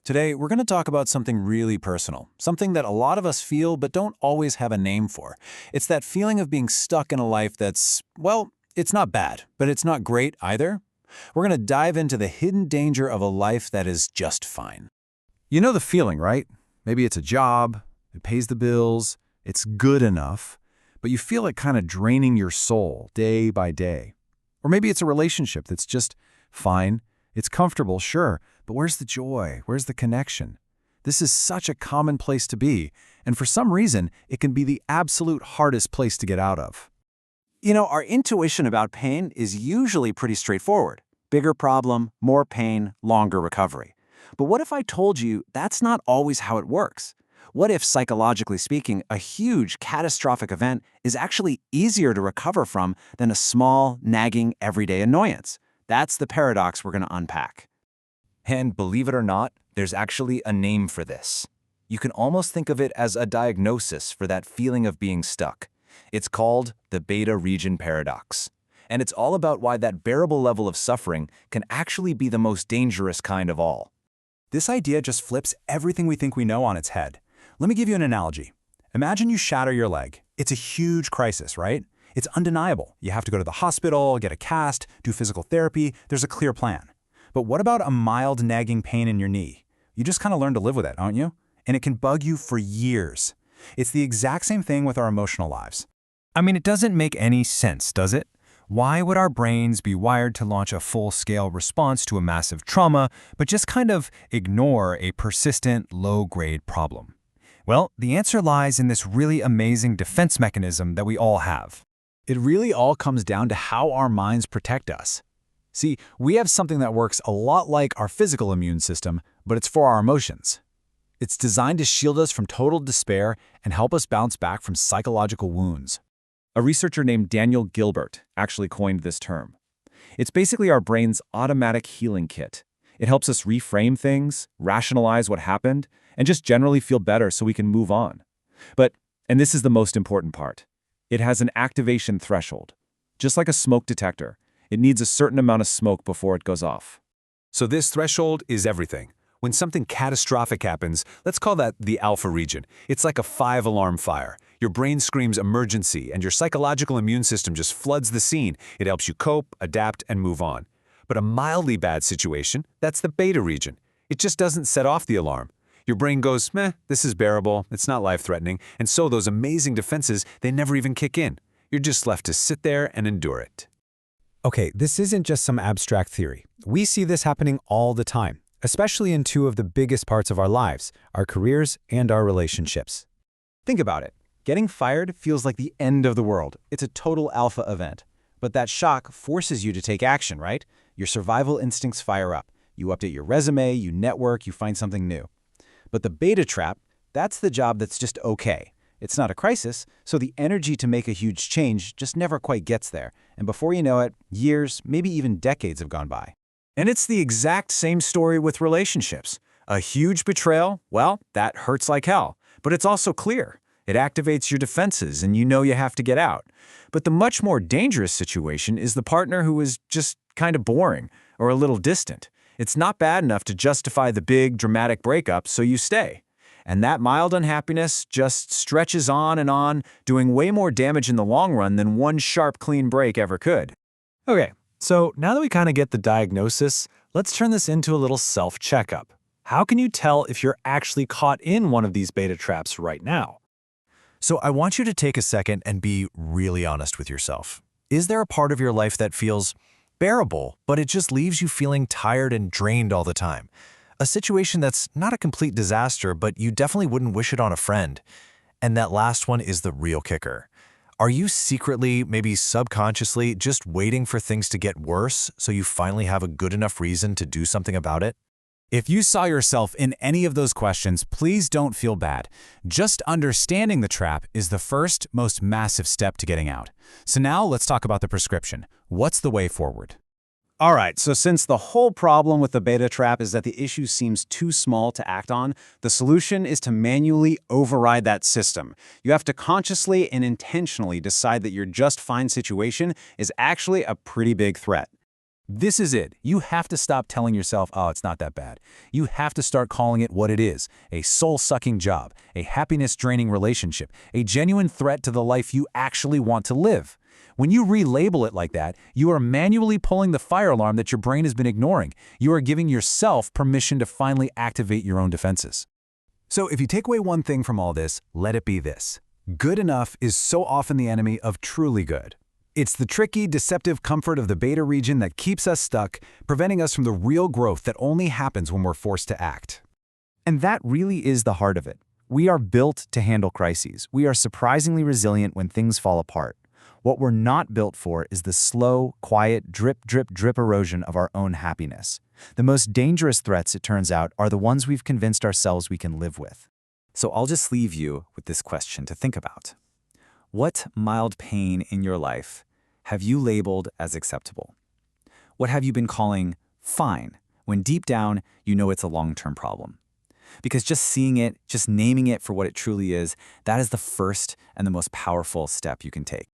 Today, we're going to talk about something really personal, something that a lot of us feel but don't always have a name for. It's that feeling of being stuck in a life that's, well, it's not bad, but it's not great either. We're going to dive into the hidden danger of a life that is just fine. You know the feeling, right? Maybe it's a job, it pays the bills, it's good enough, but you feel it kind of draining your soul day by day. Or maybe it's a relationship that's just fine, it's comfortable, sure, but where's the joy? Where's the connection? This is such a common place to be, and for some reason, it can be the absolute hardest place to get out of. You know, our intuition about pain is usually pretty straightforward. Bigger problem, more pain, longer recovery. But what if I told you that's not always how it works? What if, psychologically speaking, a huge catastrophic event is actually easier to recover from than a small, nagging, everyday annoyance? That's the paradox we're going to unpack. And believe it or not, there's actually a name for this. You can almost think of it as a diagnosis for that feeling of being stuck. It's called the beta region paradox. And it's all about why that bearable level of suffering can actually be the most dangerous kind of all. This idea just flips everything we think we know on its head. Let me give you an analogy. Imagine you shatter your leg. It's a huge crisis, right? It's undeniable. You have to go to the hospital, get a cast, do physical therapy. There's a clear plan. But what about a mild nagging pain in your knee? You just kind of learn to live with it, aren't you? And it can bug you for years. It's the exact same thing with our emotional lives. I mean, it doesn't make any sense, does it? Why would our brains be wired to launch a full-scale response to a massive trauma, but just kind of ignore a persistent, low-grade problem? Well, the answer lies in this really amazing defense mechanism that we all have. It really all comes down to how our minds protect us. See, we have something that works a lot like our physical immune system, but it's for our emotions. It's designed to shield us from total despair and help us bounce back from psychological wounds. A researcher named Daniel Gilbert actually coined this term. It's basically our brain's automatic healing kit. It helps us reframe things, rationalize what happened, and just generally feel better so we can move on. But, and this is the most important part, it has an activation threshold. Just like a smoke detector, it needs a certain amount of smoke before it goes off. So this threshold is everything. When something catastrophic happens, let's call that the alpha region. It's like a 5-alarm fire. Your brain screams emergency, and your psychological immune system just floods the scene. It helps you cope, adapt, and move on. But a mildly bad situation, that's the beta region. It just doesn't set off the alarm. Your brain goes, meh, this is bearable, it's not life-threatening, and so those amazing defenses, they never even kick in. You're just left to sit there and endure it. Okay, this isn't just some abstract theory. We see this happening all the time, especially in two of the biggest parts of our lives, our careers and our relationships. Think about it. Getting fired feels like the end of the world. It's a total alpha event. But that shock forces you to take action, right? Your survival instincts fire up. You update your resume, you network, you find something new. But the beta trap, that's the job that's just okay. It's not a crisis, so the energy to make a huge change just never quite gets there. And before you know it, years, maybe even decades have gone by. And it's the exact same story with relationships. A huge betrayal, well, that hurts like hell. But it's also clear. It activates your defenses and you know you have to get out. But the much more dangerous situation is the partner who is just kind of boring or a little distant. It's not bad enough to justify the big, dramatic breakup, so you stay. And that mild unhappiness just stretches on, doing way more damage in the long run than one sharp, clean break ever could. Okay, so now that we kind of get the diagnosis, let's turn this into a little self-checkup. How can you tell if you're actually caught in one of these beta traps right now? So I want you to take a second and be really honest with yourself. Is there a part of your life that feels bearable, but it just leaves you feeling tired and drained all the time? A situation that's not a complete disaster, but you definitely wouldn't wish it on a friend. And that last one is the real kicker. Are you secretly, maybe subconsciously, just waiting for things to get worse so you finally have a good enough reason to do something about it? If you saw yourself in any of those questions, please don't feel bad. Just understanding the trap is the first, most massive step to getting out. So now let's talk about the prescription. What's the way forward? All right, so since the whole problem with the beta trap is that the issue seems too small to act on, the solution is to manually override that system. You have to consciously and intentionally decide that your just fine situation is actually a pretty big threat. This is it. You have to stop telling yourself, oh, it's not that bad. You have to start calling it what it is: a soul-sucking job, a happiness-draining relationship, a genuine threat to the life you actually want to live. When you relabel it like that, you are manually pulling the fire alarm that your brain has been ignoring. You are giving yourself permission to finally activate your own defenses. So if you take away one thing from all this, let it be this: good enough is so often the enemy of truly good. It's the tricky, deceptive comfort of the beta region that keeps us stuck, preventing us from the real growth that only happens when we're forced to act. And that really is the heart of it. We are built to handle crises. We are surprisingly resilient when things fall apart. What we're not built for is the slow, quiet, drip, drip, drip erosion of our own happiness. The most dangerous threats, it turns out, are the ones we've convinced ourselves we can live with. So I'll just leave you with this question to think about. What mild pain in your life have you labeled as acceptable? What have you been calling fine, when deep down you know it's a long-term problem? Because just seeing it, just naming it for what it truly is, that is the first and the most powerful step you can take.